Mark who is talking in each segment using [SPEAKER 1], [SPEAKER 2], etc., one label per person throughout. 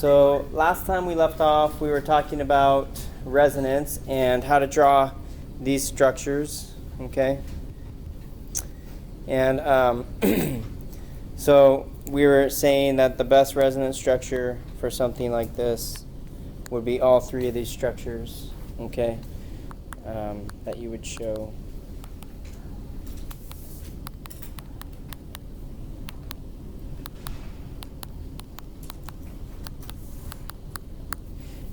[SPEAKER 1] So last time we left off, we were talking about resonance and how to draw these structures, okay? And so we were saying that the best resonance structure for something like this would be all three of these structures, okay, that you would show.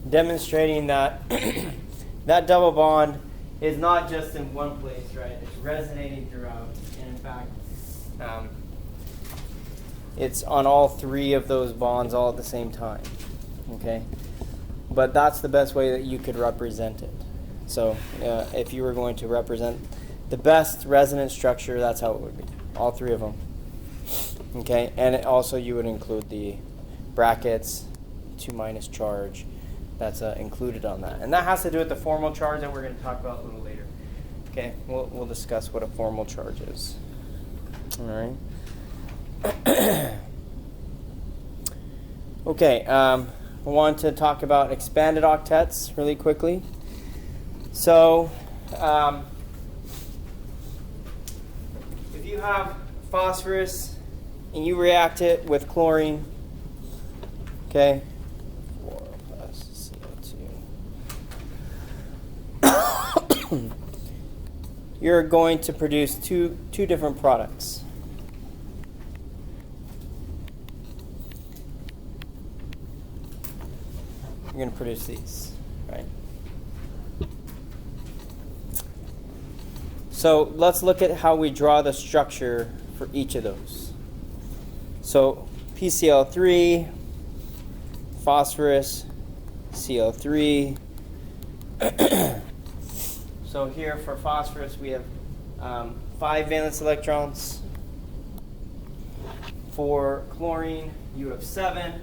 [SPEAKER 1] Demonstrating that that double bond is not just in one place, right? It's resonating throughout, and in fact, it's on all three of those bonds all at the same time, okay? But that's the best way that you could represent it. So if you were going to represent the best resonance structure, that's how it would be, all three of them, okay? And also you would include the brackets, 2 minus charge, that's included on that. And that has to do with the formal charge that we're going to talk about a little later. Okay, we'll discuss what a formal charge is. All right. Okay, I want to talk about expanded octets really quickly. So, if you have phosphorus and you react it with chlorine, okay, you're going to produce two different products. You're going to produce these, right? So let's look at how we draw the structure for each of those. So PCl3, phosphorus, Cl3. So here for phosphorus we have 5 valence electrons. For chlorine you have 7.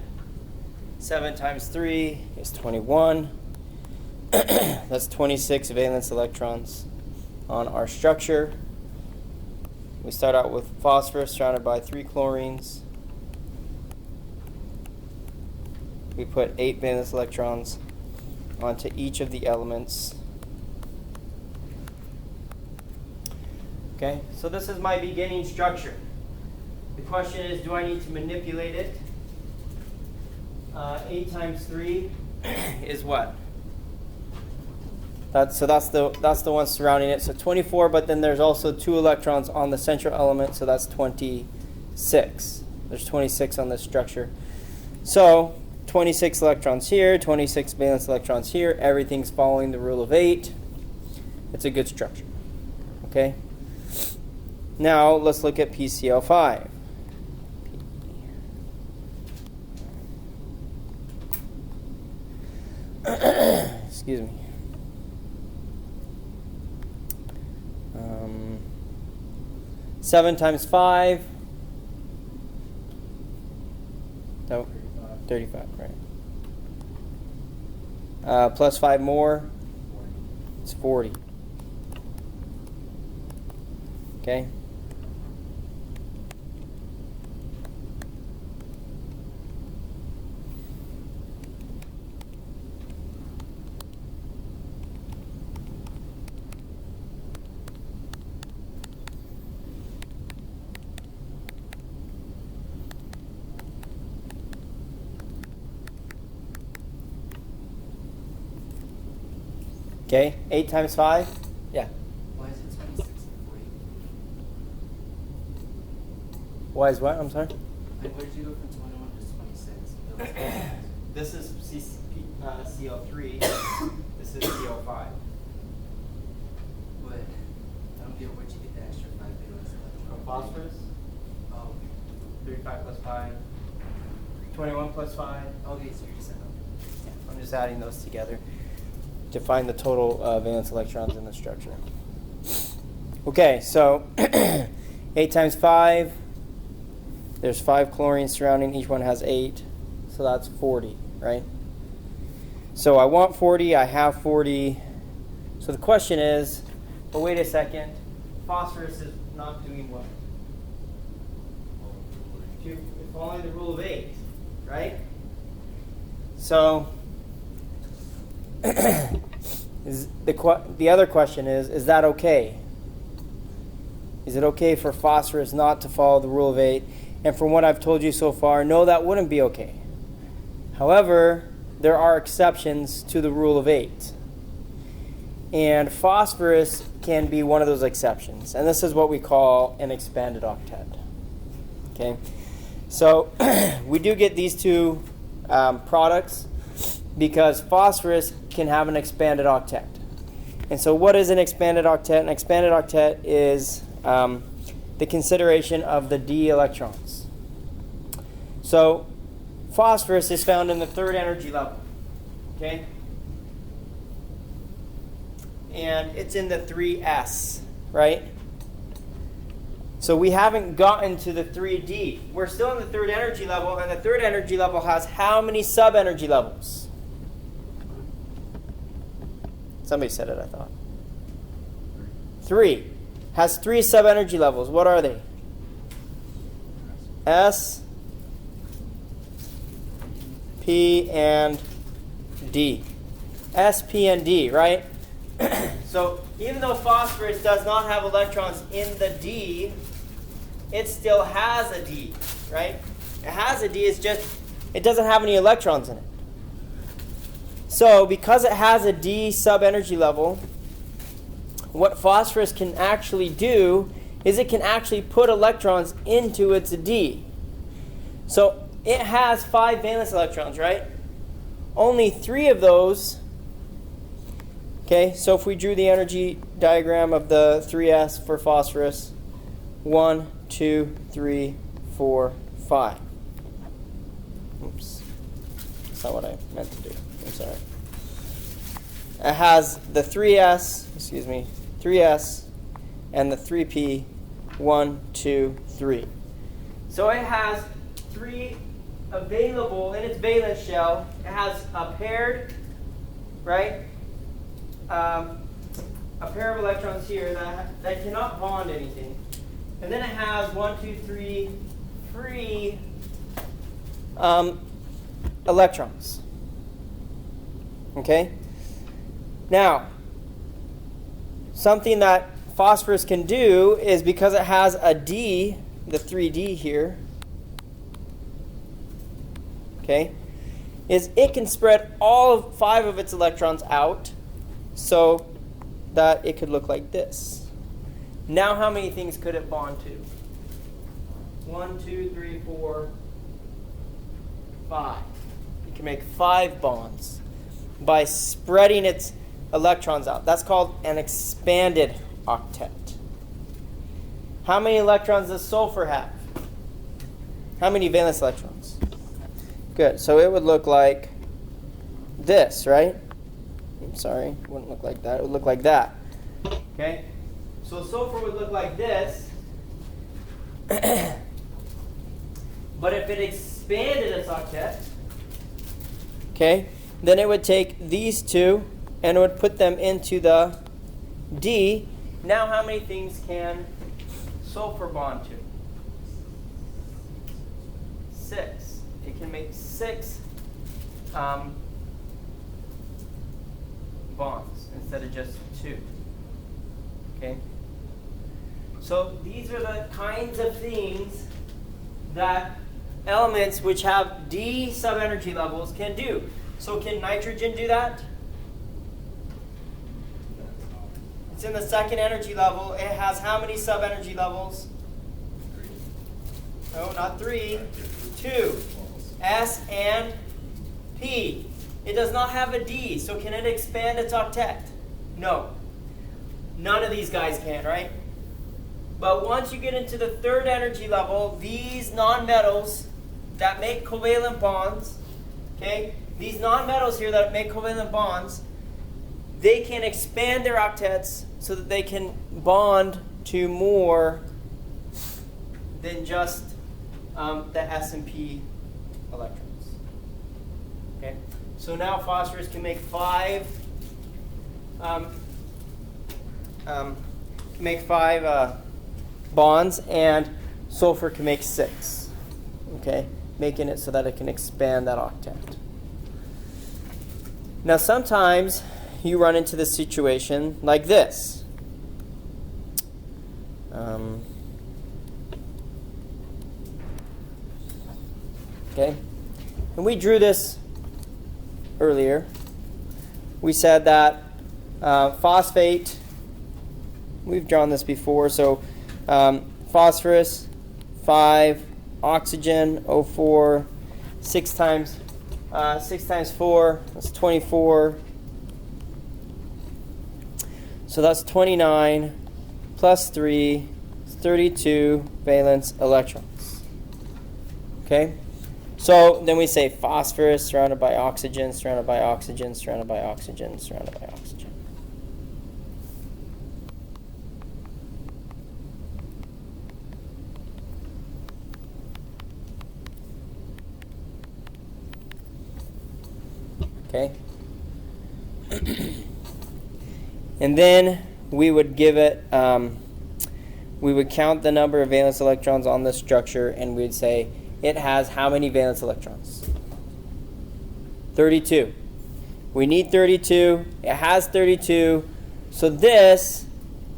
[SPEAKER 1] 7 times 3 is 21. That's 26 valence electrons on our structure. We start out with phosphorus surrounded by 3 chlorines. We put 8 valence electrons onto each of the elements. Okay, so this is my beginning structure. The question is, do I need to manipulate it? 8 times 3 is what? That's the one surrounding it. So 24, but then there's also 2 electrons on the central element, so that's 26. There's 26 on this structure. So 26 electrons here, 26 valence electrons here. Everything's following the rule of 8. It's a good structure. Okay? Now let's look at PCl5. Excuse me. 7 times 5. No, 35, right. Plus 5 more. It's 40. Okay. Okay, 8 times 5? Yeah.
[SPEAKER 2] Why is it 26 and 40?
[SPEAKER 1] Why is what? I'm sorry?
[SPEAKER 2] Like, where did you go from 21 to 26?
[SPEAKER 1] This is Cl3. This is Cl5.
[SPEAKER 2] But I don't get where'd you get the extra 5 valence electrons
[SPEAKER 1] From phosphorus?
[SPEAKER 2] Oh,
[SPEAKER 1] 35 plus 5. 21 plus 5.
[SPEAKER 2] okay, so you're just saying, okay.
[SPEAKER 1] I'm just adding those together to find the total valence electrons in the structure. Okay, so 8 times 5. There's 5 chlorines surrounding. Each one has 8. So that's 40, right? So I want 40. I have 40. So the question is, well, wait a second. Phosphorus is not doing what? It's following the rule of 8, right? So the other question is that okay? Is it okay for phosphorus not to follow the rule of 8? And from what I've told you so far, no, that wouldn't be okay. However, there are exceptions to the rule of 8. And phosphorus can be one of those exceptions. And this is what we call an expanded octet. Okay? So we do get these two products because phosphorus can have an expanded octet. And so what is an expanded octet? An expanded octet is the consideration of the d electrons. So phosphorus is found in the third energy level. Okay? And it's in the 3s, right? So we haven't gotten to the 3d. We're still in the third energy level, and the third energy level has how many sub-energy levels? Somebody said it, I thought. 3. Has 3 sub-energy levels. What are they? S, P, and D. S, P, and D, right? So even though phosphorus does not have electrons in the D, it still has a D, right? It has a D, it's just, it doesn't have any electrons in it. So because it has a D sub-energy level, what phosphorus can actually do is it can actually put electrons into its D. So it has 5 valence electrons, right? Only 3 of those. Okay, so if we drew the energy diagram of the 3s for phosphorus, 1, 2, 3, 4, 5. Oops. That's not what I meant to do. I'm sorry. It has the 3s, 3s, and the 3p, 1, 2, 3. So it has 3 available in its valence shell. It has a paired, right? A pair of electrons here that cannot bond anything. And then it has 1, 2, 3 free electrons. Okay? Now, something that phosphorus can do is because it has a D, the 3D here, okay, is it can spread all 5 of its electrons out so that it could look like this. Now how many things could it bond to? 1, 2, 3, 4, 5. It can make 5 bonds by spreading its electrons out. That's called an expanded octet. How many electrons does sulfur have? How many valence electrons? Good. So it would look like this, right? I'm sorry, it wouldn't look like that. It would look like that. Okay? So sulfur would look like this. But if it expanded its octet, okay, then it would take these two and it would put them into the D. Now how many things can sulfur bond to? 6. It can make 6 bonds instead of just 2. Okay? So these are the kinds of things that elements which have D sub-energy levels can do. So can nitrogen do that? It's in the second energy level. It has how many sub-energy levels? 3. No, not 3. 2. S and P. It does not have a D, so can it expand its octet? No. None of these guys can, right? But once you get into the third energy level, these nonmetals that make covalent bonds, okay, these nonmetals here that make covalent bonds, they can expand their octets so that they can bond to more than just the S and P electrons. Okay, so now phosphorus can make 5 bonds, and sulfur can make 6. Okay, making it so that it can expand that octet. Now sometimes you run into the situation like this. Okay, and we drew this earlier. We said that phosphate, we've drawn this before, so phosphorus 5, oxygen 0.4, 6 times 4, that's 24. So that's 29 plus 3, 32 valence electrons. Okay? So then we say phosphorus surrounded by oxygen, surrounded by oxygen, surrounded by oxygen, surrounded by oxygen. Okay? And then we would give it, we would count the number of valence electrons on this structure, and we'd say it has how many valence electrons? 32. We need 32. It has 32. So this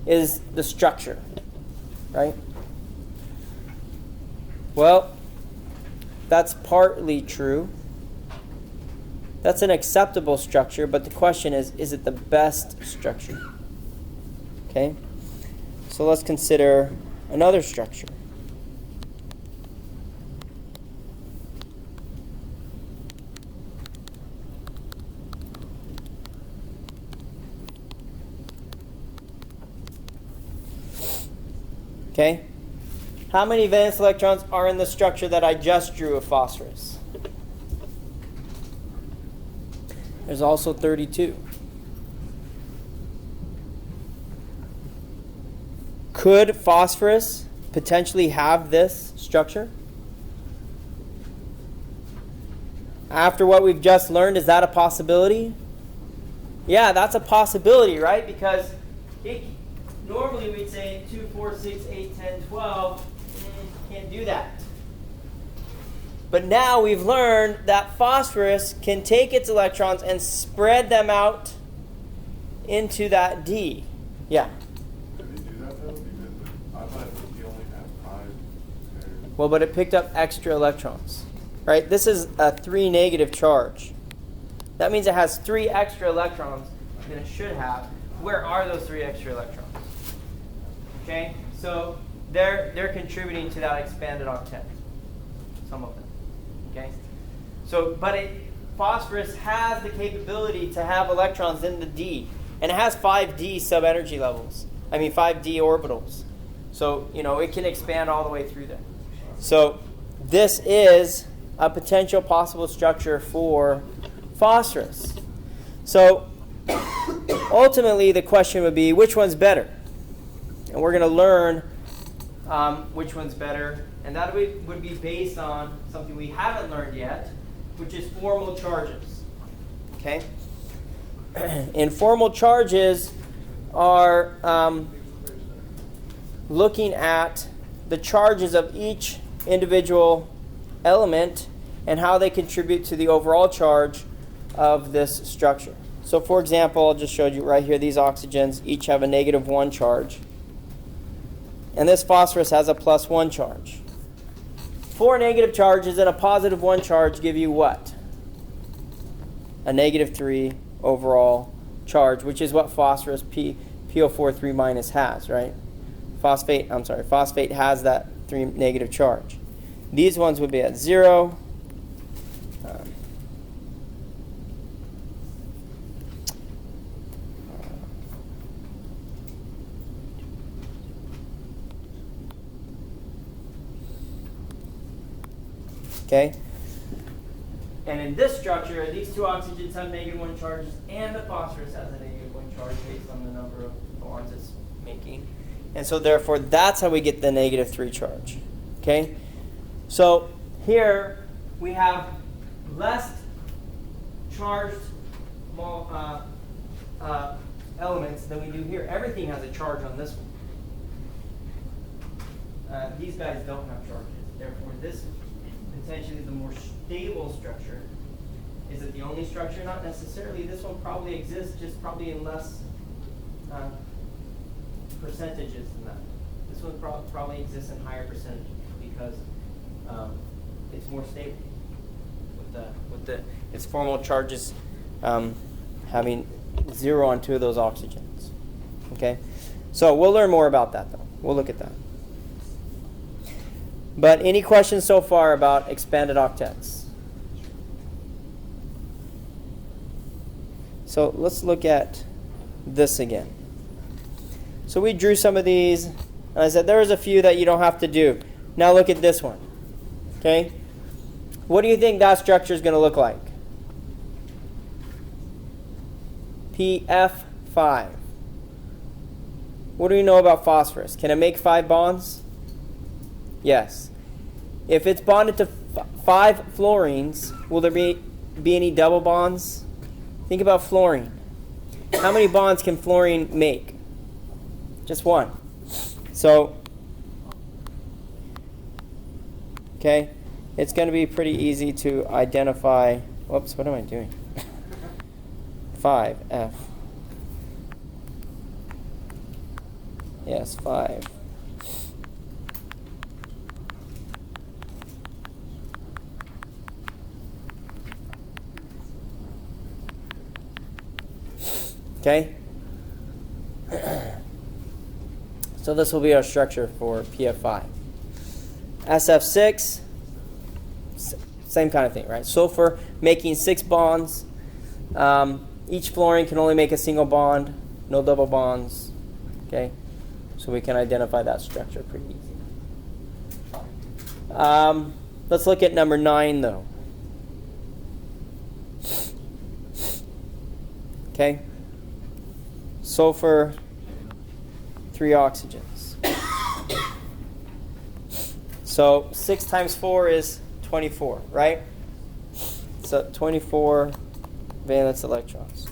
[SPEAKER 1] is the structure, right? Well, that's partly true. That's an acceptable structure, but the question is it the best structure? Okay? So let's consider another structure. Okay? How many valence electrons are in the structure that I just drew of phosphorus? There's also 32. Could phosphorus potentially have this structure? After what we've just learned, is that a possibility? Yeah, that's a possibility, right? Because normally we'd say 2, 4, 6, 8, 10, 12. Can't do that. But now we've learned that phosphorus can take its electrons and spread them out into that D. Yeah?
[SPEAKER 3] Can they do that though? Because I thought you only have 5 pairs.
[SPEAKER 1] Well, but it picked up extra electrons. Right? This is a 3 negative charge. That means it has 3 extra electrons than it should have. Where are those 3 extra electrons? Okay? So they're contributing to that expanded octet. Some of them. Okay? So, but phosphorus has the capability to have electrons in the D. And it has 5D subenergy levels. 5D orbitals. So, it can expand all the way through there. So, this is a potential possible structure for phosphorus. So, ultimately, the question would be, which one's better? And we're going to learn which one's better. And that would be based on something we haven't learned yet, which is formal charges. Okay? And formal charges are looking at the charges of each individual element and how they contribute to the overall charge of this structure. So for example, I'll just show you right here, these oxygens each have a -1 charge. And this phosphorus has a +1 charge. 4 negative charges and a +1 charge give you what? A -3 overall charge, which is what phosphorus PO4 3- has, right? Phosphate has that 3 negative charge. These ones would be at 0. Okay? And in this structure, these 2 oxygens have -1 charges, and the phosphorus has a -1 charge based on the number of bonds it's making. And so therefore, that's how we get the -3 charge. Okay? So here we have less charged elements than we do here. Everything has a charge on this one. These guys don't have charges. Therefore, this potentially is the more stable structure. Is it the only structure? Not necessarily. This one probably exists, just probably in less percentages than that. This one probably exists in higher percentages because it's more stable with the its formal charges having 0 on 2 of those oxygens. Okay, so we'll learn more about that though. We'll look at that. But any questions so far about expanded octets? So let's look at this again. So we drew some of these, and I said there's a few that you don't have to do. Now look at this one. Okay? What do you think that structure is going to look like? PF5. What do we know about phosphorus? Can it make 5 bonds? Yes. If it's bonded to 5 fluorines, will there be any double bonds? Think about fluorine. How many bonds can fluorine make? Just 1. So, okay, it's going to be pretty easy to identify. Whoops, what am I doing? 5F. Yes, 5. Okay? So this will be our structure for PF5. SF6, same kind of thing, right? Sulfur making 6 bonds. Each fluorine can only make a single bond, no double bonds. Okay? So we can identify that structure pretty easy. Let's look at number 9 though. Okay? Sulfur, 3 oxygens. So 6 times 4 is 24, right? So 24 valence electrons.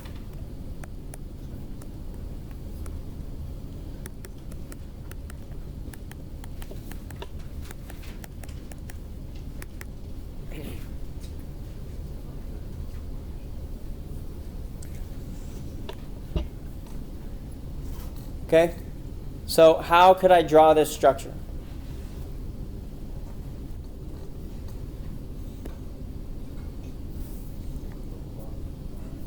[SPEAKER 1] Okay, so how could I draw this structure?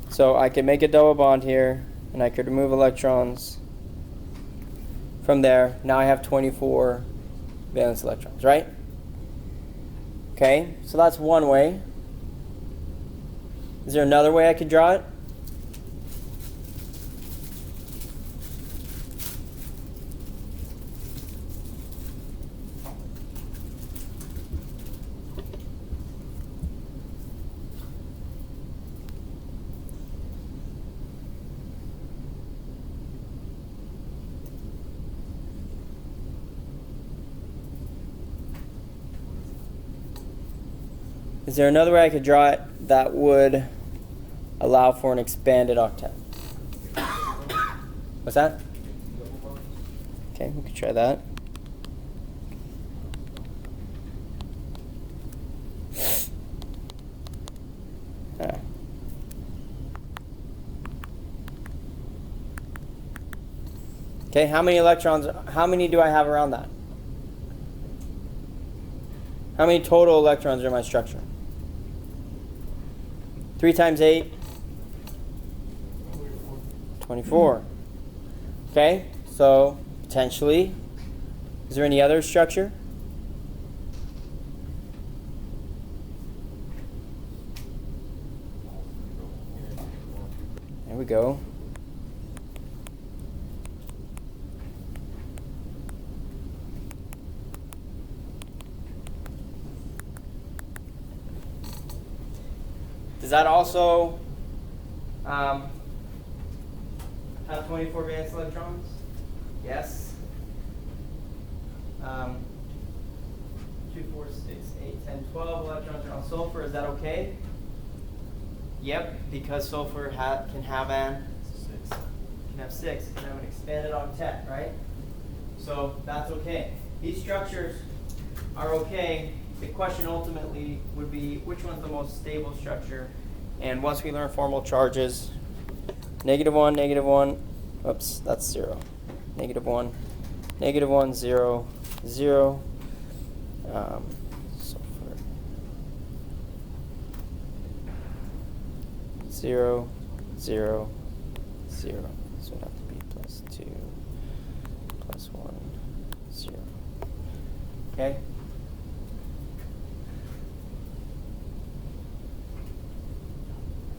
[SPEAKER 1] So I could make a double bond here, and I could remove electrons from there. Now I have 24 valence electrons, right? Okay, so that's one way. Is there another way I could draw it? Is there another way I could draw it that would allow for an expanded octet? What's that? Okay, we could try that. Okay, how many electrons, how many do I have around that? How many total electrons are in my structure? 3 times 8? 24. Okay, so potentially, is there any other structure? There we go. Does that also have 24 valence electrons? Yes. 2, 4, 6, 8, 10, 12 electrons are on sulfur. Is that okay? Yep, because sulfur can have 6. It can have an expanded octet, right? So that's okay. These structures are okay. The question ultimately would be which one's the most stable structure And once we learn formal charges, -1, -1, oops, that's 0. -1, -1, 0, 0. Sulfur. 0, 0, 0. So it would have to be +2, +1, 0. Okay?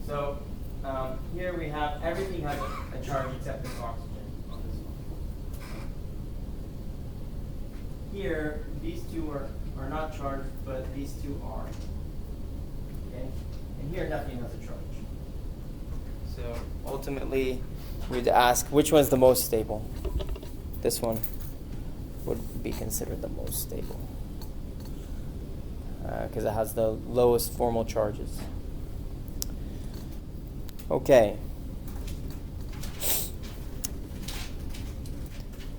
[SPEAKER 1] So here we have everything has a charge except this oxygen on this one. Here, these two are not charged, but these two are. Okay? And here nothing has a charge. So ultimately, we'd ask which one's the most stable. This one would be considered the most stable because it has the lowest formal charges. Okay.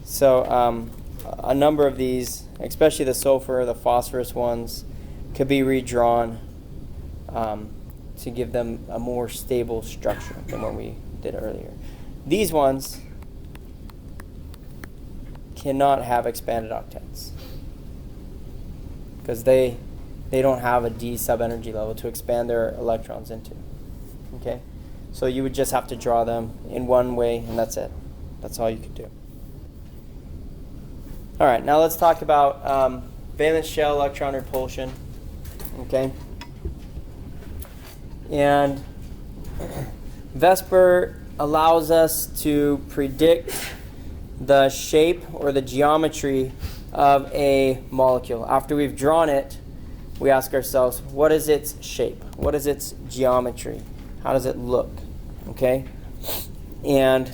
[SPEAKER 1] So a number of these, especially the sulfur, the phosphorus ones, could be redrawn to give them a more stable structure than what we did earlier. These ones cannot have expanded octets because they don't have a D subenergy level to expand their electrons into. Okay? So you would just have to draw them in one way, and that's it. That's all you could do. All right, now let's talk about valence shell electron repulsion. Okay? And VSEPR allows us to predict the shape or the geometry of a molecule. After we've drawn it, we ask ourselves, what is its shape? What is its geometry? How does it look? Okay? And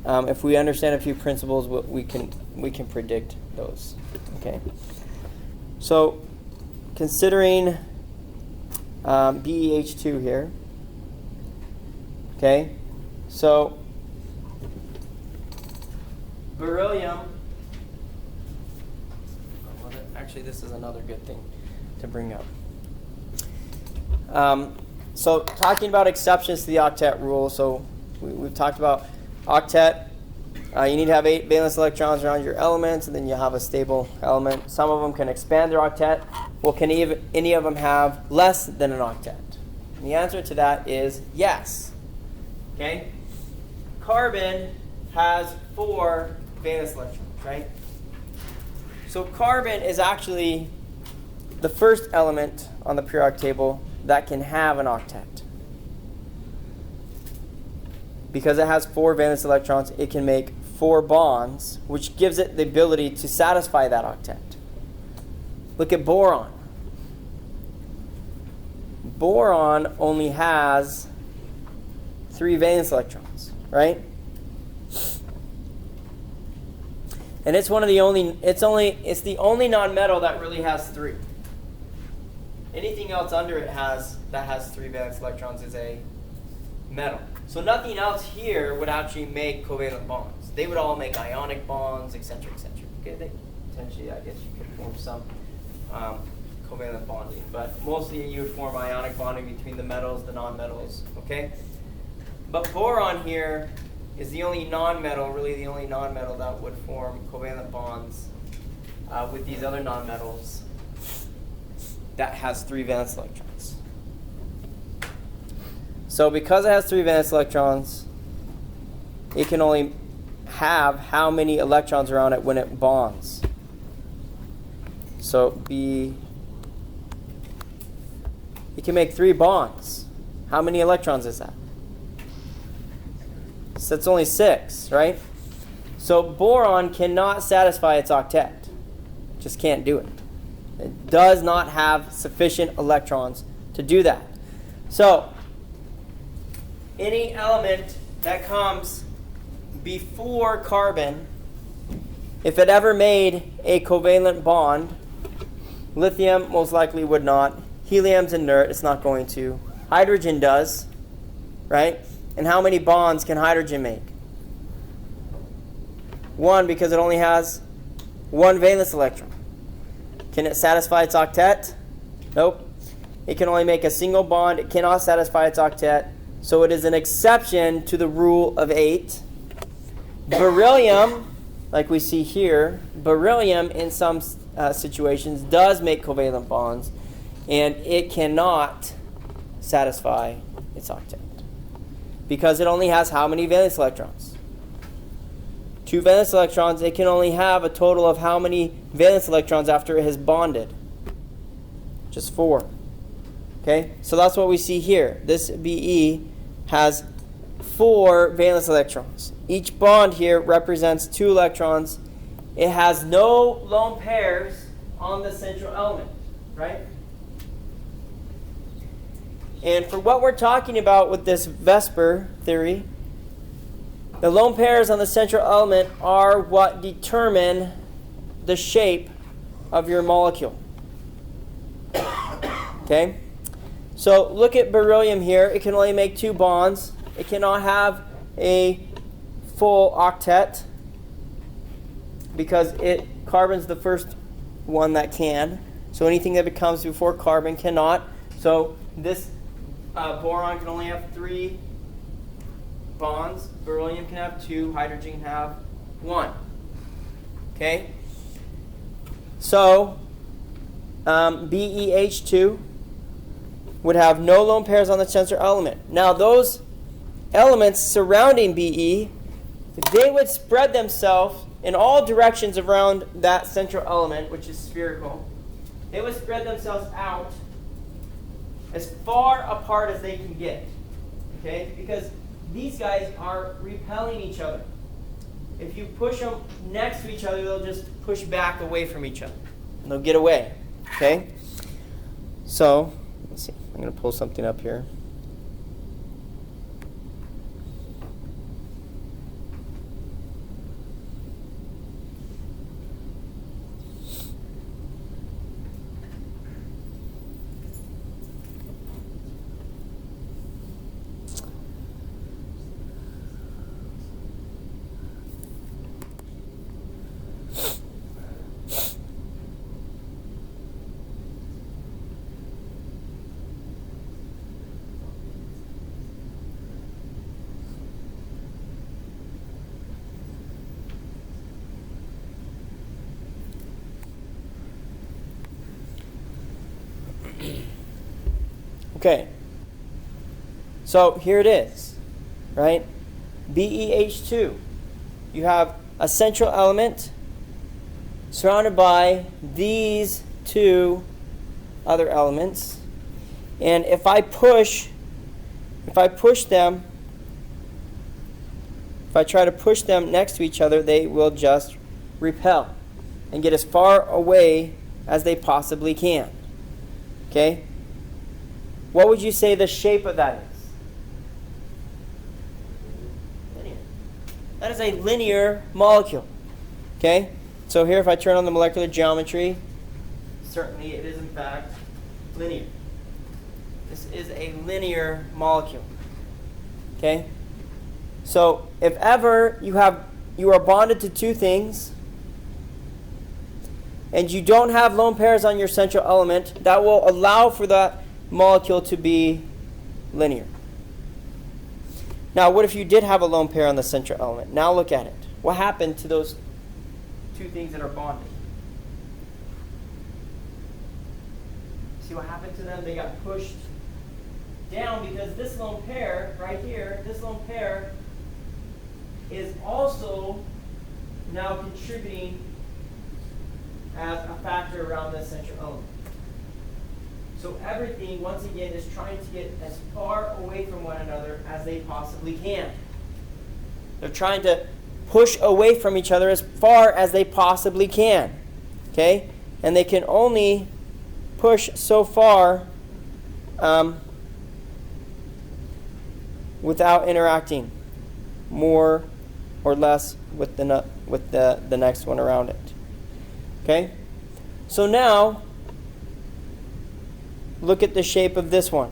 [SPEAKER 1] if we understand a few principles, we can predict those. Okay? So, considering BeH2 here, okay? So, beryllium, actually this is another good thing to bring up. So talking about exceptions to the octet rule, so we've talked about octet. You need to have 8 valence electrons around your elements, and then you have a stable element. Some of them can expand their octet. Well, can any of them have less than an octet? And the answer to that is yes. Okay? Carbon has 4 valence electrons, right? So carbon is actually the first element on the periodic table that can have an octet. Because it has 4 valence electrons, it can make 4 bonds, which gives it the ability to satisfy that octet. Look at boron. Boron only has 3 valence electrons, right? And it's the only nonmetal that really has 3. Anything else under it that has 3 valence electrons is a metal. So nothing else here would actually make covalent bonds. They would all make ionic bonds, etc., etc. Okay, potentially, I guess you could form some covalent bonding, but mostly you would form ionic bonding between the metals, the nonmetals. Okay, but boron here is the only nonmetal, really the only nonmetal that would form covalent bonds with these other nonmetals that has 3 valence electrons. So because it has 3 valence electrons, it can only have how many electrons around it when it bonds. So it can make 3 bonds. How many electrons is that? So that's only 6, right? So boron cannot satisfy its octet. Just can't do it. It does not have sufficient electrons to do that. So any element that comes before carbon, if it ever made a covalent bond, lithium most likely would not. Helium's inert, it's not going to. Hydrogen does, right? And how many bonds can hydrogen make? 1, because it only has 1 valence electron. Can it satisfy its octet? Nope. It can only make a single bond. It cannot satisfy its octet. So it is an exception to the rule of 8. Beryllium, like we see here, beryllium in some situations does make covalent bonds, and it cannot satisfy its octet because it only has how many valence electrons? 2 valence electrons. It can only have a total of how many valence electrons after it has bonded? Just 4. Okay, so that's what we see here. This Be has 4 valence electrons. Each bond here represents 2 electrons. It has no lone pairs on the central element, right? And for what we're talking about with this VSEPR theory, the lone pairs on the central element are what determine the shape of your molecule. Okay? So look at beryllium here. It can only make 2 bonds. It cannot have a full octet because carbon's the first one that can. So anything that becomes before carbon cannot. So this boron can only have 3 bonds. Beryllium can have 2. Hydrogen can have 1. Okay? So BeH2 would have no lone pairs on the central element. Now those elements surrounding Be, they would spread themselves in all directions around that central element, which is spherical. They would spread themselves out as far apart as they can get. Okay? Because these guys are repelling each other. If you push them next to each other, they'll just push back away from each other. And they'll get away. Okay? So, let's see. I'm going to pull something up here. Okay, so here it is, right? BeH2. You have a central element surrounded by these 2 other elements. And if I push them, if I try to push them next to each other, they will just repel and get as far away as they possibly can. Okay? What would you say the shape of that is? Linear. That is a linear molecule. Okay? So here if I turn on the molecular geometry, certainly it is in fact linear. This is a linear molecule. Okay? So if ever you are bonded to 2 things and you don't have lone pairs on your central element, that will allow for that molecule to be linear. Now, what if you did have a lone pair on the central element? Now look at it. What happened to those 2 things that are bonded? See what happened to them? They got pushed down because this lone pair right here, this lone pair is also now contributing as a factor around the central element. So everything, once again, is trying to get as far away from one another as they possibly can. They're trying to push away from each other as far as they possibly can. Okay? And they can only push so far without interacting more or less with the next one around it. Okay? So now, look at the shape of this one.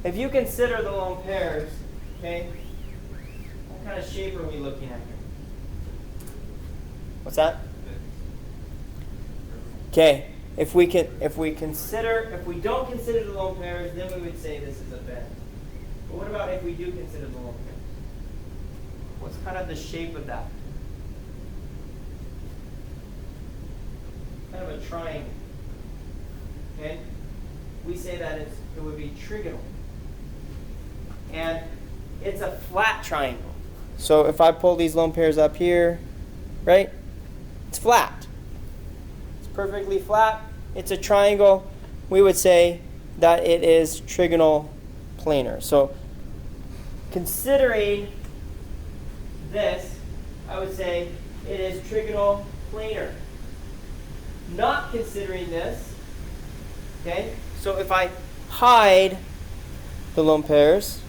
[SPEAKER 1] If you consider the lone pairs, okay, what kind of shape are we looking at here? What's that? Okay, if we don't consider the lone pairs, then we would say this is a bend. But what about if we do consider the lone pairs? What's kind of the shape of that? Kind of a triangle. Okay? We say that it would be trigonal. And it's a flat triangle. So if I pull these lone pairs up here, right? It's flat. It's perfectly flat. It's a triangle. We would say that it is trigonal planar. So considering this, I would say it is trigonal planar. Not considering this, okay? So if I hide the lone pairs,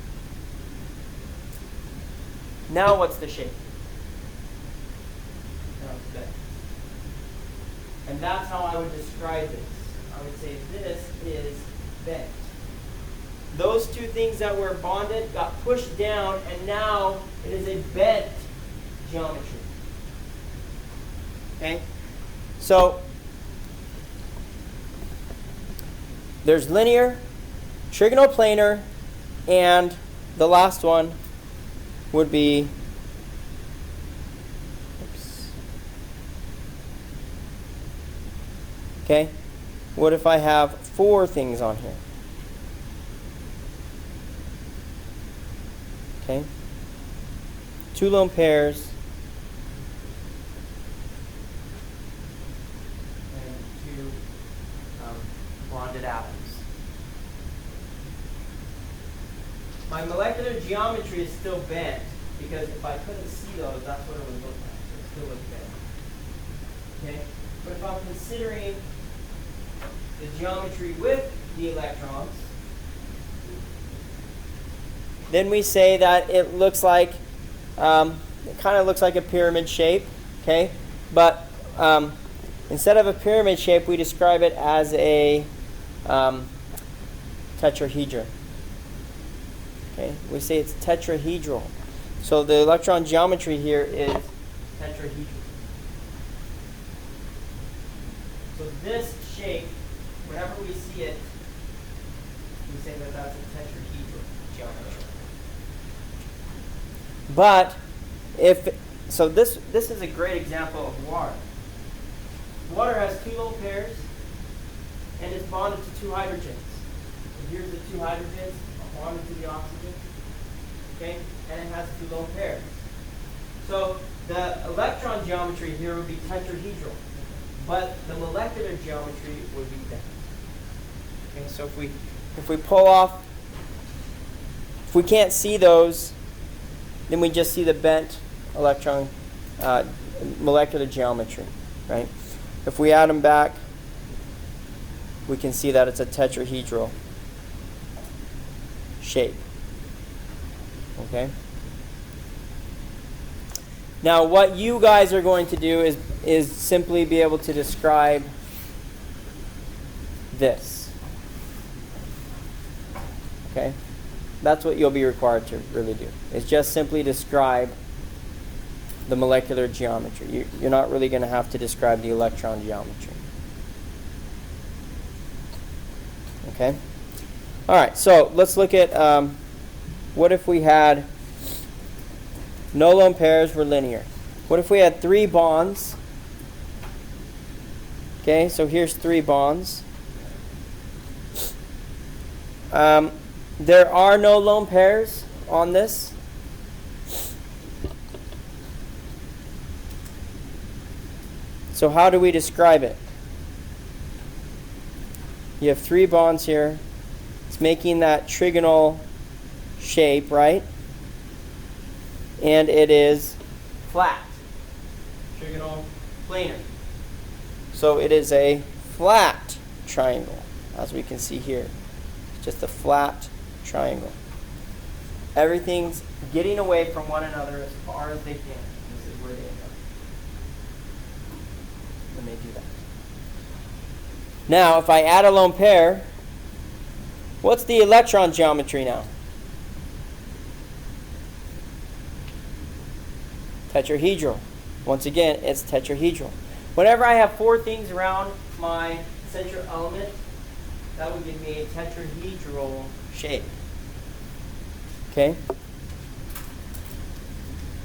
[SPEAKER 1] now what's the shape? Now it's bent. And that's how I would describe this. I would say this is bent. Those two things that were bonded got pushed down, and now it is a bent geometry. Okay? So there's linear, trigonal planar, and the last one would be okay. What if I have 4 things on here? Okay. 2 lone pairs and 2 bonded atoms. My molecular geometry is still bent because if I couldn't see those, that's what it would look like. It would still look bent. Okay? But if I'm considering the geometry with the electrons, then we say that it looks like, it kind of looks like a pyramid shape. Okay? But instead of a pyramid shape, we describe it as a tetrahedron. Okay, we say it's tetrahedral. So the electron geometry here is tetrahedral. So this shape, whenever we see it, we say that that's a tetrahedral geometry. But this is a great example of water. Water has 2 lone pairs and is bonded to 2 hydrogens. So here's the 2 hydrogens bonded to the oxygen, okay, and it has 2 lone pairs. So the electron geometry here would be tetrahedral, but the molecular geometry would be bent. Okay, so if we pull off, if we can't see those, then we just see the bent electron molecular geometry, right? If we add them back, we can see that it's a tetrahedral shape. Okay? Now what you guys are going to do is simply be able to describe this. Okay? That's what you'll be required to really do. Is just simply describe the molecular geometry. You're not really going to have to describe the electron geometry. Okay? All right, so let's look at what if we had no lone pairs were linear. What if we had 3 bonds? Okay, so here's 3 bonds. There are no lone pairs on this. So how do we describe it? You have 3 bonds here. It's making that trigonal shape, right? And it is flat. Trigonal planar. So it is a flat triangle, as we can see here. It's just a flat triangle. Everything's getting away from one another as far as they can. This is where they end up when they do that. Now, if I add a lone pair, what's the electron geometry now? Tetrahedral. Once again, it's tetrahedral. Whenever I have 4 things around my central element, that would give me a tetrahedral shape. Okay?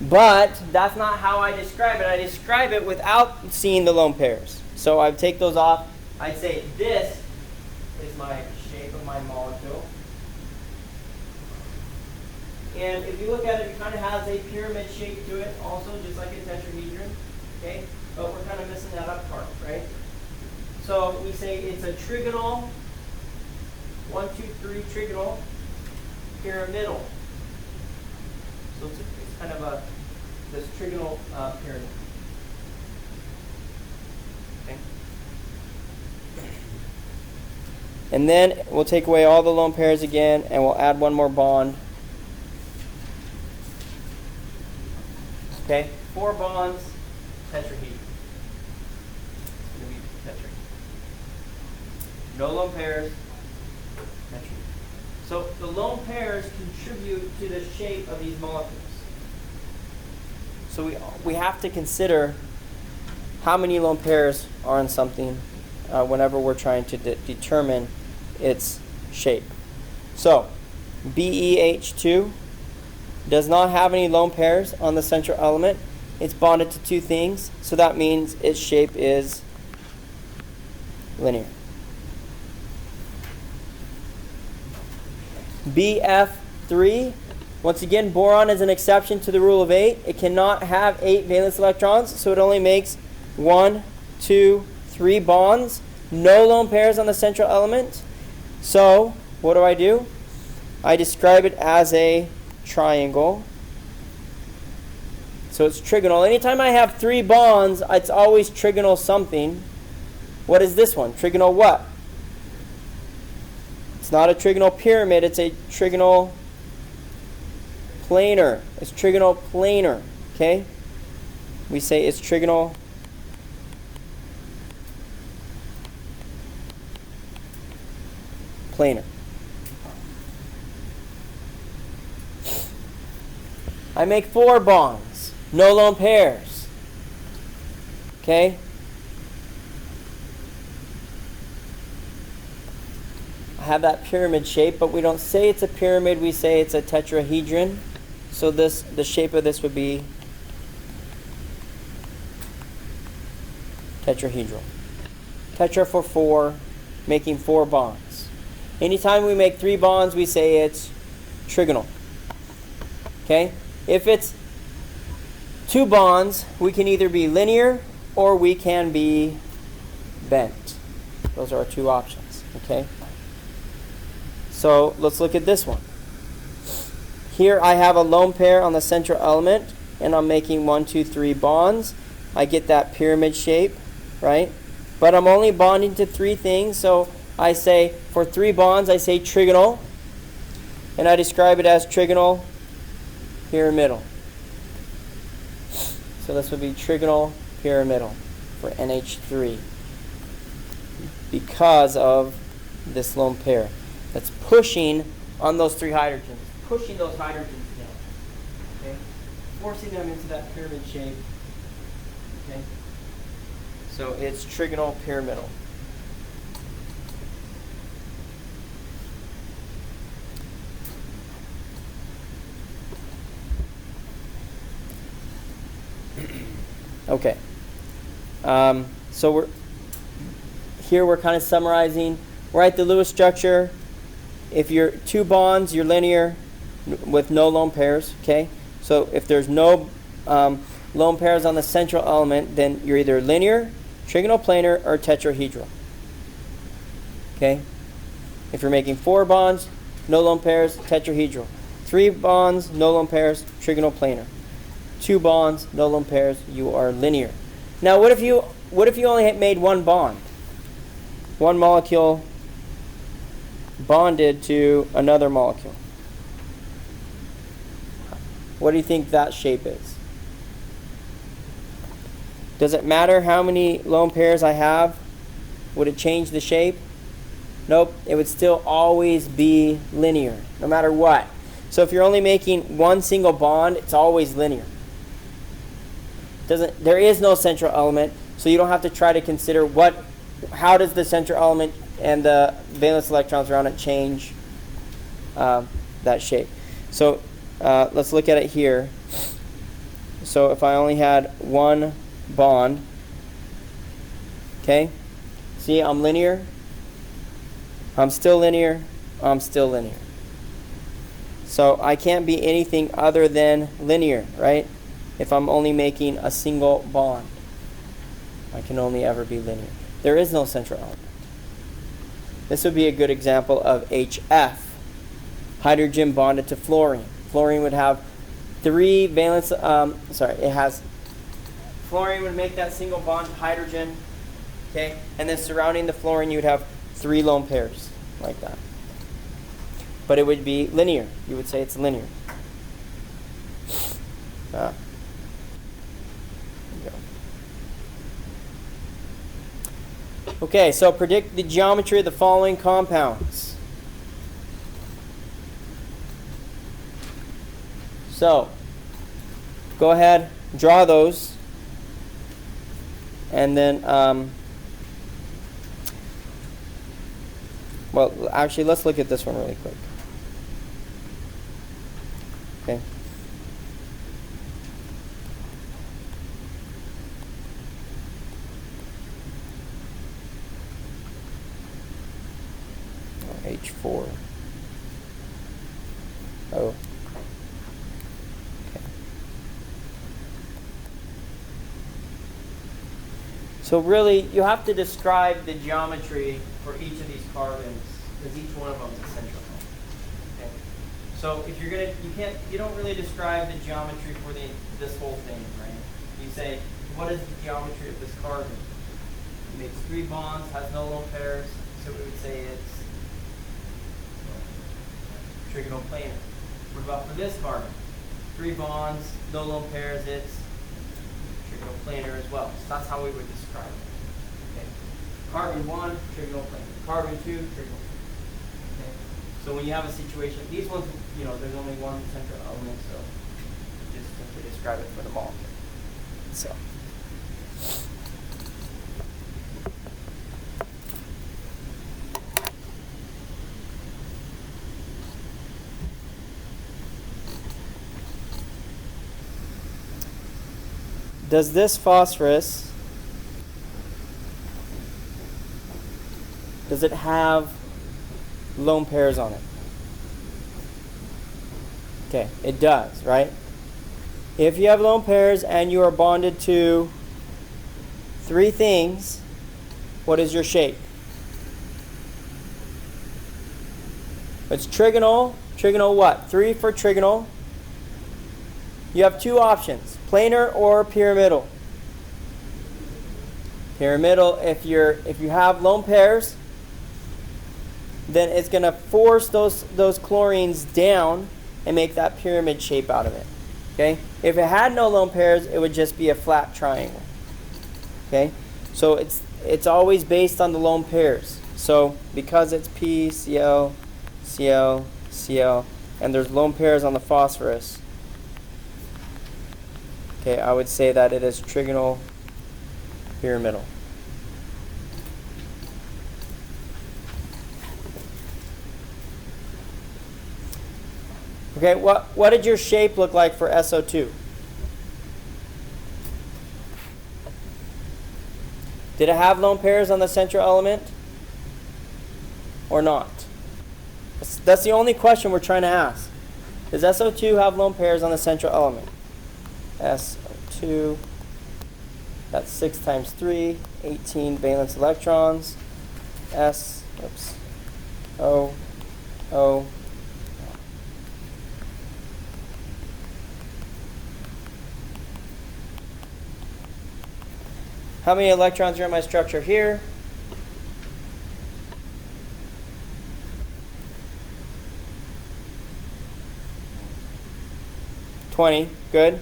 [SPEAKER 1] But that's not how I describe it. I describe it without seeing the lone pairs. So I take those off. I'd say this is my shape of my molecule. And if you look at it, it kind of has a pyramid shape to it also, just like a tetrahedron. Okay? But we're kind of missing that up part, right? So we say it's a trigonal, 1, 2, 3 trigonal, pyramidal. So it's kind of this trigonal pyramid. Okay. And then we'll take away all the lone pairs again, and we'll add one more bond. Okay, 4 bonds, tetrahedron. It's going to be tetrahedron. No lone pairs, tetrahedron. So the lone pairs contribute to the shape of these molecules. So we have to consider how many lone pairs are in something whenever we're trying to determine its shape. So BeH2 does not have any lone pairs on the central element. It's bonded to 2 things, so that means its shape is linear. BF3, once again, boron is an exception to the rule of 8. It cannot have 8 valence electrons, so it only makes 1, 2, 3 bonds. No lone pairs on the central element. So what do? I describe it as a triangle. So it's trigonal. Anytime I have 3 bonds, it's always trigonal something. What is this one? Trigonal what? It's not a trigonal pyramid, it's a trigonal planar. It's trigonal planar. Okay? We say it's trigonal planar. I make 4 bonds, no lone pairs. Okay? I have that pyramid shape, but we don't say it's a pyramid, we say it's a tetrahedron. So the shape of this would be tetrahedral. Tetra for 4, making 4 bonds. Anytime we make 3 bonds, we say it's trigonal. Okay? If it's 2 bonds, we can either be linear or we can be bent. Those are our 2 options. Okay? So let's look at this one. Here I have a lone pair on the central element, and I'm making 1, 2, 3 bonds. I get that pyramid shape, right? But I'm only bonding to 3 things, so I say for 3 bonds, I say trigonal, and I describe it as trigonal pyramidal. So this would be trigonal pyramidal for NH3 because of this lone pair that's pushing on those 3 hydrogens, pushing those hydrogens down, okay, forcing them into that pyramid shape. Okay, so it's trigonal pyramidal. Okay, so we're kind of summarizing. We're at the Lewis structure. If you're 2 bonds, you're linear with no lone pairs. Okay, so if there's no lone pairs on the central element, then you're either linear, trigonal planar, or tetrahedral. Okay, if you're making 4 bonds, no lone pairs, tetrahedral. 3 bonds, no lone pairs, trigonal planar. 2 bonds, no lone pairs, you are linear. Now, what if you only had made 1 bond? 1 molecule bonded to another molecule. What do you think that shape is? Does it matter how many lone pairs I have? Would it change the shape? Nope, it would still always be linear, no matter what. So if you're only making 1 single bond, it's always linear. There is no central element, so you don't have to try to consider what how does the central element and the valence electrons around it change that shape? So let's look at it here. So if I only had one bond, okay, see, I'm linear, I'm still linear, I'm still linear. So I can't be anything other than linear, right? If I'm only making a single bond, I can only ever be linear. There is no central element. This would be a good example of HF, hydrogen bonded to fluorine. Fluorine would have three valence, fluorine would make that single bond to hydrogen, okay? And then surrounding the fluorine, you would have 3 lone pairs, like that. But it would be linear. You would say it's linear. There you go. Okay, so predict the geometry of the following compounds. So, go ahead, draw those, and then, well, actually, let's look at this one really quick. Okay. H4. Oh. Okay. So really, you have to describe the geometry for each of these carbons, because each one of them is a central element. Okay. So if you're you don't really describe the geometry for this whole thing, right? You say, what is the geometry of this carbon? It makes 3 bonds, has no lone pairs, so we would say it's trigonoplanar. What about for this carbon? 3 bonds, no lone pairs, it's trigonoplanar as well. So that's how we would describe it. Okay. Carbon 1, trigonoplanar. Carbon 2, trigonoplanar. Okay. So when you have a situation, these ones, there's only one central element, so just simply describe it for them all. So. Does this phosphorus, does it have lone pairs on it? Okay, it does, right? If you have lone pairs and you are bonded to 3 things, what is your shape? It's trigonal. Trigonal what? 3 for trigonal. You have 2 options, planar or pyramidal. Pyramidal, if you have lone pairs, then it's going to force those chlorines down and make that pyramid shape out of it. Okay? If it had no lone pairs, it would just be a flat triangle. Okay? So it's always based on the lone pairs. So because it's P, Cl, Cl, Cl, and there's lone pairs on the phosphorus, okay, I would say that it is trigonal pyramidal. Okay, what did your shape look like for SO2? Did it have lone pairs on the central element or not? That's the only question we're trying to ask. Does SO2 have lone pairs on the central element? SO2, that's 6 times 3, 18 valence electrons. O. How many electrons are in my structure here? $20, good.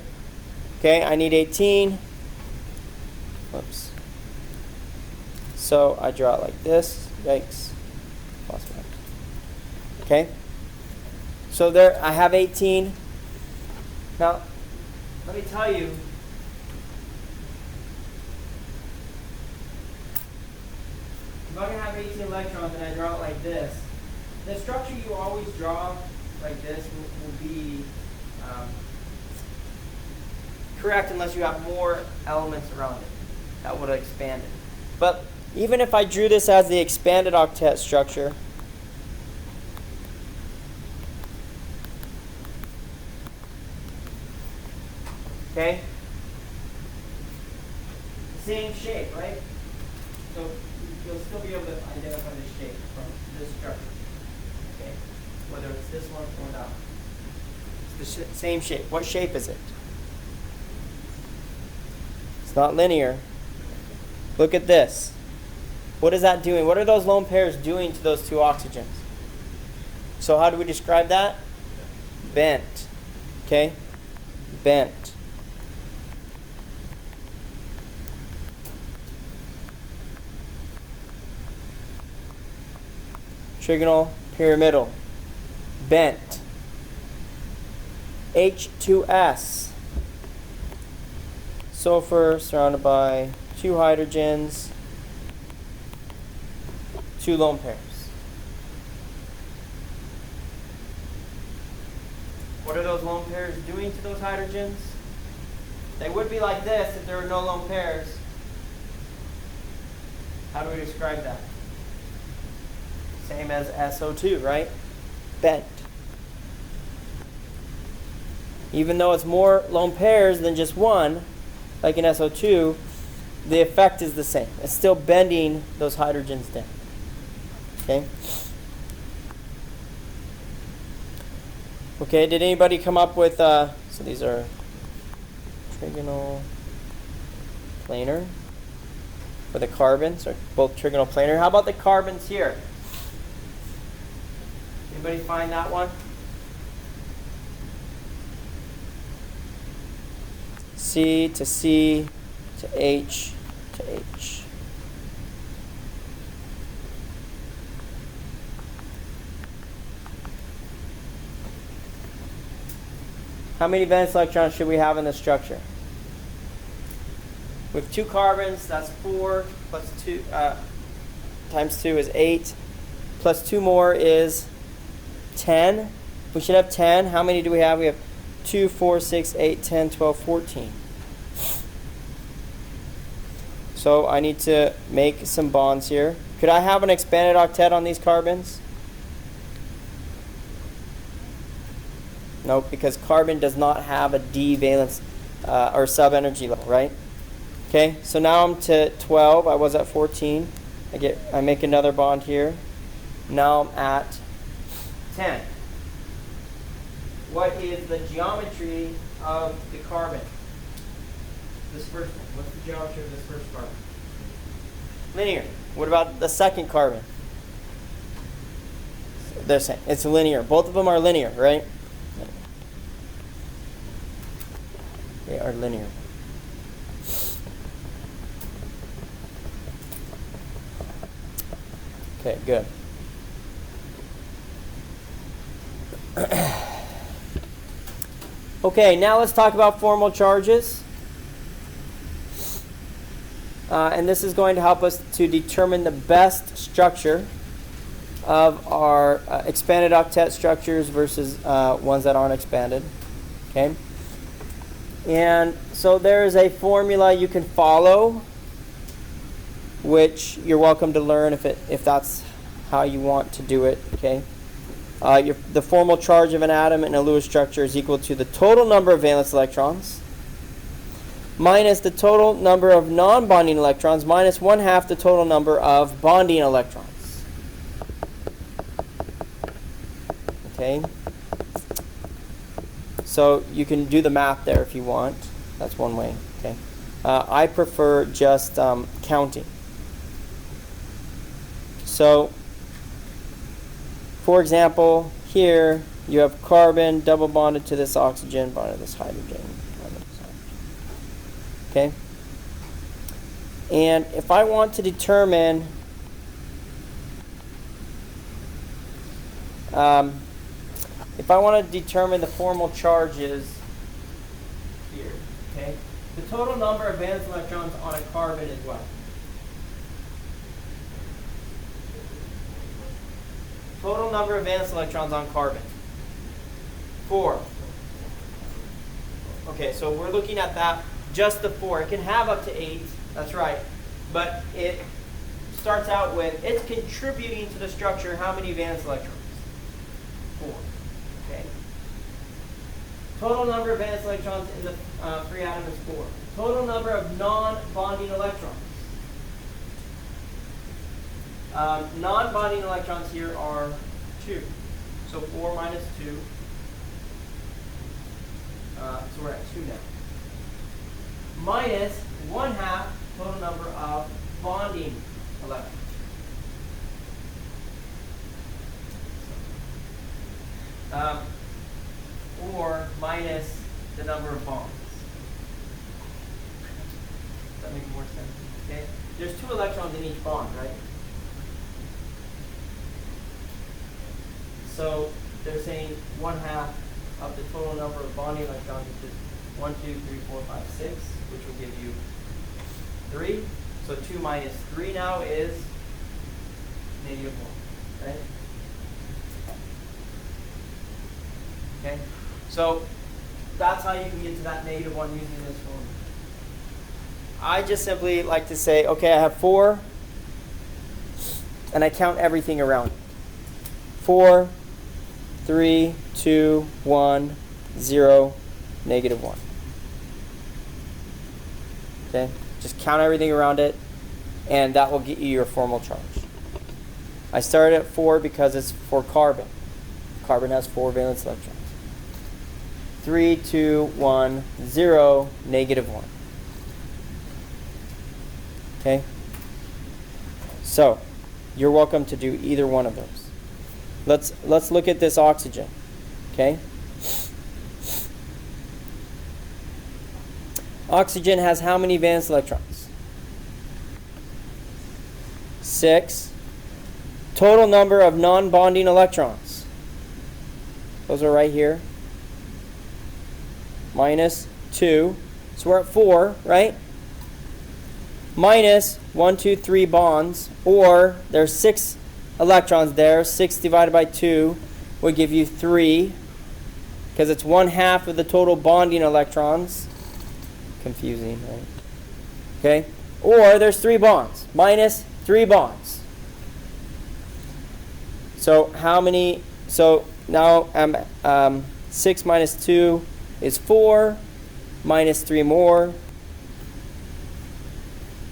[SPEAKER 1] Okay, I need 18. Whoops. So I draw it like this. Yikes. Lost one. Okay. So there, I have 18. Now, let me tell you, I'm going to have 18 electrons and I draw it like this, the structure you always draw like this will be correct unless you have more elements around it that would expand it. But even if I drew this as the expanded octet structure, okay, same shape, right? So you'll still be able to identify the shape from this structure, okay? Whether it's this one or not. It's the same shape. What shape is it? It's not linear. Look at this. What is that doing? What are those lone pairs doing to those two oxygens? So how do we describe that? Bent. Okay? Bent. Trigonal, pyramidal. Bent. H2S. Sulfur surrounded by 2 hydrogens, 2 lone pairs. What are those lone pairs doing to those hydrogens? They would be like this if there were no lone pairs. How do we describe that? Same as SO2, right? Bent. Even though it's more lone pairs than just one, like in SO2, the effect is the same. It's still bending those hydrogens down. Okay? Okay, did anybody come up with, so these are trigonal planar for the carbons, or both trigonal planar. How about the carbons here? Anybody find that one? C to C to H to H. How many valence electrons should we have in this structure? With 2 carbons, that's 4, plus 2 times 2 is 8, plus 2 more is 10. We should have 10. How many do we have? We have 2, 4, 6, 8, 10, 12, 14. So I need to make some bonds here. Could I have an expanded octet on these carbons? Nope, because carbon does not have a D valence or sub-energy level, right? Okay, so now I'm to 12. I was at 14. I make another bond here. Now I'm at 10. What is the geometry of the carbon? This first one. What's the geometry of this first carbon? Linear. What about the second carbon? They're same. It's linear. Both of them are linear, right? They are linear. Okay, good. Okay, now let's talk about formal charges. And this is going to help us to determine the best structure of our expanded octet structures versus ones that aren't expanded. Okay? And so there is a formula you can follow, which you're welcome to learn if that's how you want to do it. Okay? The formal charge of an atom in a Lewis structure is equal to the total number of valence electrons minus the total number of non-bonding electrons minus 1/2 the total number of bonding electrons. Okay? So you can do the math there if you want. That's one way. Okay? I prefer just counting. So, for example, here you have carbon double bonded to this oxygen, bonded to this hydrogen. Okay? And if I want to determine the formal charges here, okay? The total number of valence electrons on a carbon is what? Total number of valence electrons on carbon. 4. Okay, so we're looking at that, just the 4. It can have up to 8, that's right. But it starts out with, it's contributing to the structure how many valence electrons? 4. Okay. Total number of valence electrons in the free atom is 4. Total number of non-bonding electrons. Non-bonding electrons here are 2. So 4 minus 2. So we're at 2 now. Minus 1/2 total number of bonding electrons. Or minus the number of bonds. Does that make more sense? Okay. There's 2 electrons in each bond, right? So they're saying 1/2 of the total number of bonding electrons, which is 1, 2, 3, 4, 5, 6, which will give you 3. So 2 minus 3 now is negative 1, right? Okay, so that's how you can get to that negative 1 using this formula. I just simply like to say, okay, I have 4, and I count everything around it. 4, 3, 2, 1, 0, negative 1. Okay, just count everything around it, and that will get you your formal charge. I started at 4 because it's for carbon. Carbon has 4 valence electrons. 3, 2, 1, 0, negative 1. Okay? So, you're welcome to do either one of those. Let's look at this oxygen. Okay? Oxygen has how many valence electrons? 6. Total number of non-bonding electrons. Those are right here. Minus 2. So we're at 4, right? Minus 1, 2, 3 bonds, or there's 6 electrons there. 6 divided by 2 would give you 3, because it's 1/2 of the total bonding electrons. Confusing, right? Okay? Or there's 3 bonds. Minus 3 bonds. So how many? So now 6 minus 2 is 4. Minus 3 more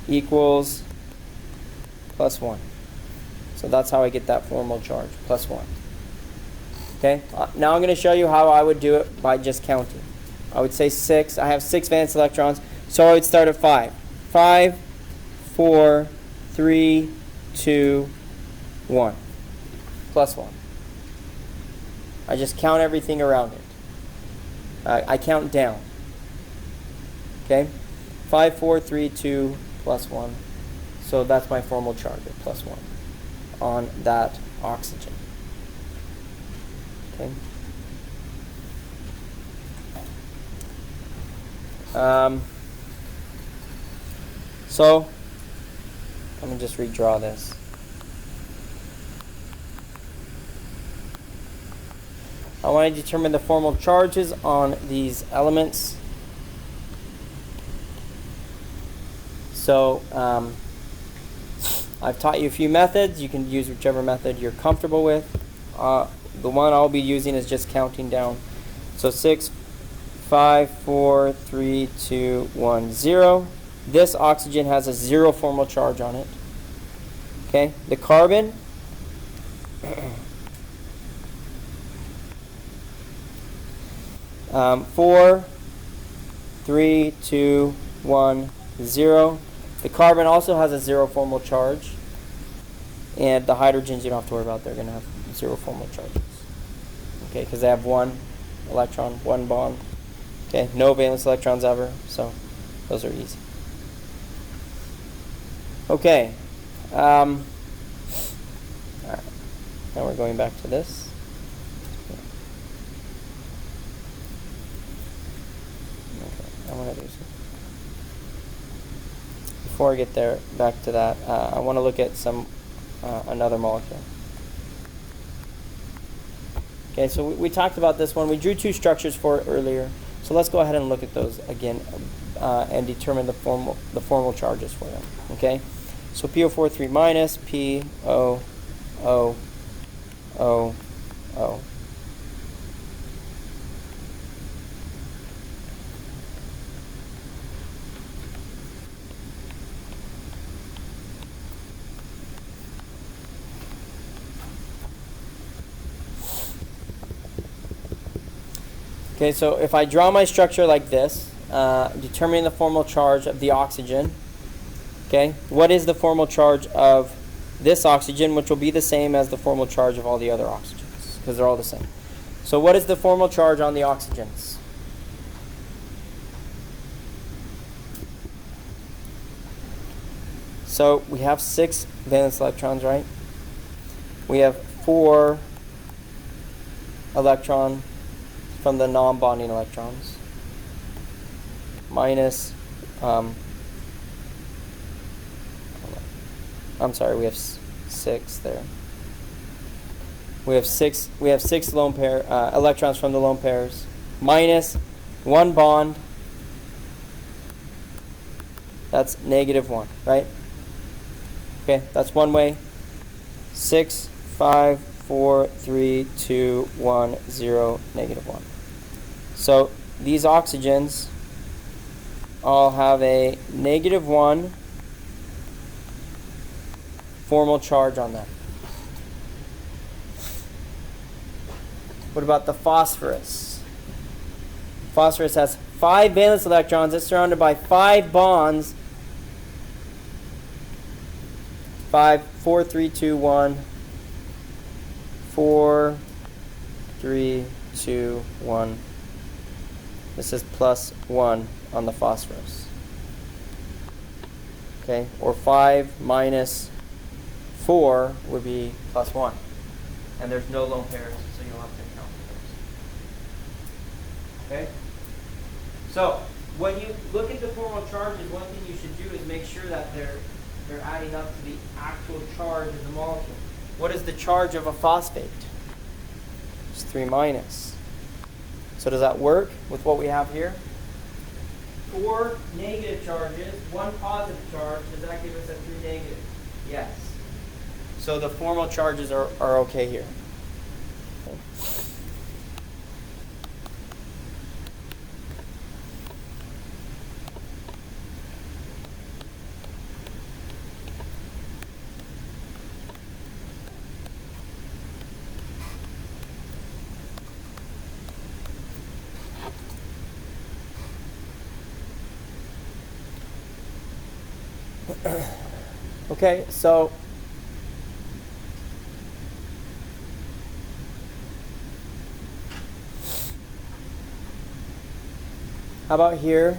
[SPEAKER 1] equals plus 1. So that's how I get that formal charge, plus 1. Okay? Now I'm going to show you how I would do it by just counting. I would say 6. I have 6 valence electrons, so I would start at 5. 5, 4, 3, 2, 1. Plus 1. I just count everything around it. I count down. Okay? 5, 4, 3, 2, plus 1. So that's my formal charge of plus 1 on that oxygen. Okay? So let me just redraw this. I want to determine the formal charges on these elements. So I've taught you a few methods. You can use whichever method you're comfortable with. The one I'll be using is just counting down. So 6, 5, 4, 3, 2, 1, 0. This oxygen has a 0 formal charge on it. Okay, the carbon four, 3, 2, 1, 0. The carbon also has a 0 formal charge. And the hydrogens you don't have to worry about. They're going to have 0 formal charges. Okay, because they have 1 electron, 1 bond. Okay, no valence electrons ever. So those are easy. Okay. All right. Now we're going back to this. Okay, I want to do some. Before I get there, back to that, I want to look at some another molecule. Okay, so we talked about this one. We drew two structures for it earlier. So let's go ahead and look at those again and determine the formal charges for them. Okay, so PO43 minus PO O O O. Okay, so if I draw my structure like this, determining the formal charge of the oxygen, okay, what is the formal charge of this oxygen, which will be the same as the formal charge of all the other oxygens, because they're all the same. So what is the formal charge on the oxygens? So we have 6 valence electrons, right? We have 4 electron from the non-bonding electrons minus I'm sorry, we have 6 there. We have 6 lone pair electrons from the lone pairs minus 1 bond. That's -1, right? Okay, that's one way. 6, 5, 4, 3, 2, 1, 0, -1. So these oxygens all have a -1 formal charge on them. What about the phosphorus? Phosphorus has 5 valence electrons. It's surrounded by 5 bonds. 5, 4, 3, 2, 1. 4, 3, 2, 1. This is +1 on the phosphorus. Okay, or 5 minus 4 would be +1. And there's no lone pairs, so you'll have to count those. Okay? So, when you look at the formal charges, one thing you should do is make sure that they're adding up to the actual charge of the molecule. What is the charge of a phosphate? It's 3 minus. So does that work with what we have here? 4 negative charges, 1 positive charge. Does that give us a 3 negative? Yes. So the formal charges are okay here. Okay. Okay, so how about here?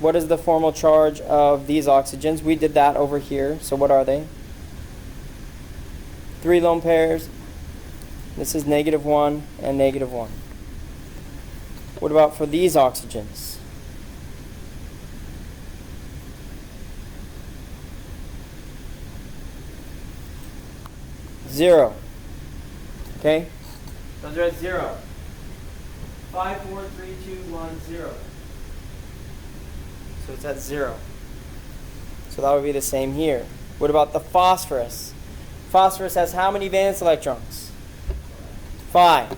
[SPEAKER 1] What is the formal charge of these oxygens? We did that over here. So what are they? 3 lone pairs. This is -1 and -1. What about for these oxygens? 0. Okay? Those are at 0. 5, 4, 3, 2, 1, 0. So it's at 0. So that would be the same here. What about the phosphorus? Phosphorus has how many valence electrons? 5.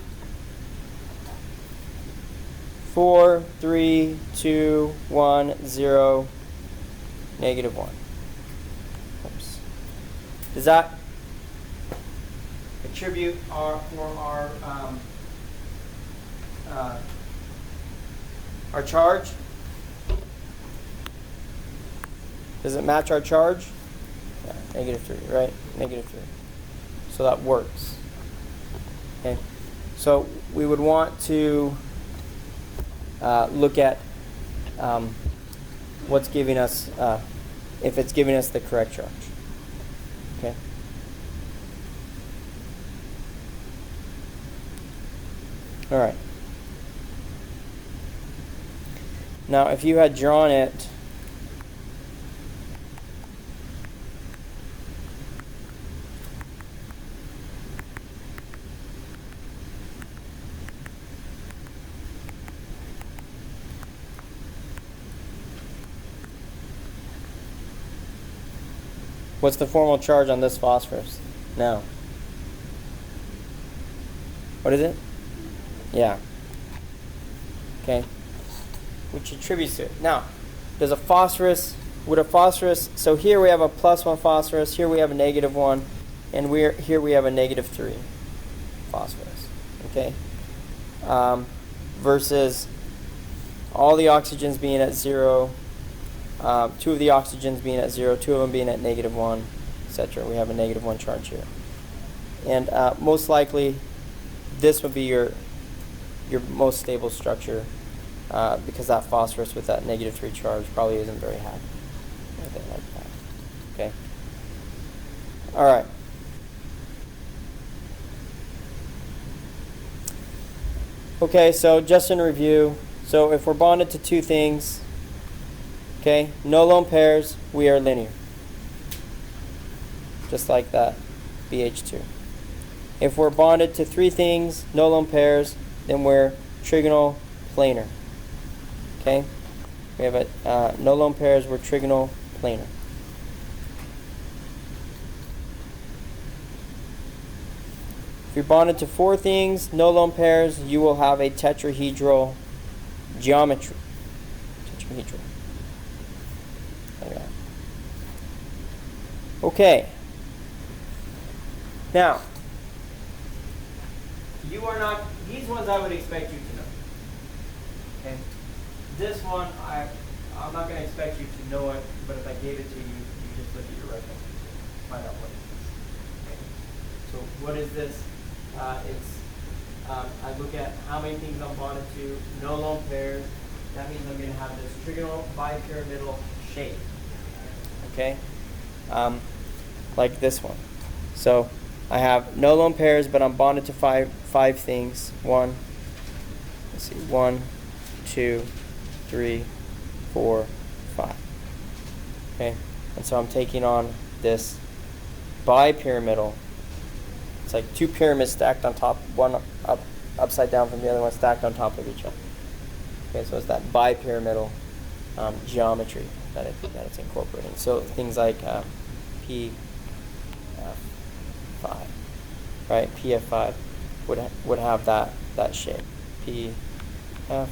[SPEAKER 1] 4, 3, 2, 1, 0, -1. Oops. Does that attribute our charge? Does it match our charge? Yeah, -3, right? -3. So that works. Okay. So we would want to look at what's giving us, if it's giving us the correct charge. Okay. All right. Now, if you had drawn it What's the formal charge on this phosphorus? Now. What is it? Yeah. Okay. Which attributes to it. Now, would a phosphorus, so here we have a +1 phosphorus, here we have a -1, and here we have a -3 phosphorus. Okay? Versus all the oxygens being at 0, 2 of the oxygens being at 0, 2 of them being at -1, etc. We have a -1 charge here. And most likely, this would be your most stable structure because that phosphorus with that -3 charge probably isn't very happy with it like that. Okay? All right. Okay, so just in review, so if we're bonded to two things, okay, no lone pairs, we are linear. Just like that, BH2. If we're bonded to three things, no lone pairs, then we're trigonal planar. Okay? We have a no lone pairs, we're trigonal planar. If you're bonded to four things, no lone pairs, you will have a tetrahedral geometry. Tetrahedral. Like that. Okay. Now, you are not, these ones I would expect you to know. Okay? This one, I'm not going to expect you to know it, but if I gave it to you, you just look at your reference and find out what it is. Okay? So what is this? I look at how many things I'm bonded to, no lone pairs. That means I'm going to have this trigonal bipyramidal shape. Okay? Like this one. So I have no lone pairs, but I'm bonded to five things. 1, 2, 3, 4, 5. Okay? And so I'm taking on this bipyramidal. It's like two pyramids stacked on top, one upside down from the other one stacked on top of each other. Okay, so it's that bipyramidal geometry that it's incorporating. So things like PF5, right? PF5 would have that shape. PF2.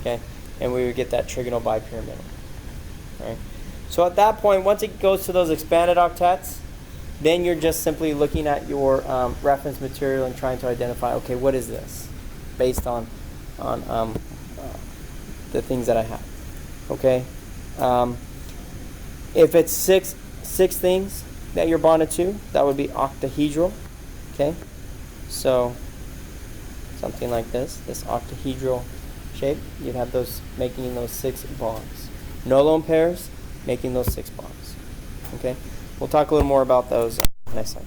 [SPEAKER 1] Okay, and we would get that trigonal bipyramidal. Right? So at that point, once it goes to those expanded octets, then you're just simply looking at your reference material and trying to identify, okay, what is this, based on the things that I have. Okay, if it's six things that you're bonded to, that would be octahedral. Okay, so something like this octahedral shape, you'd have those making those 6 bonds. No lone pairs, making those 6 bonds. Okay, we'll talk a little more about those next time.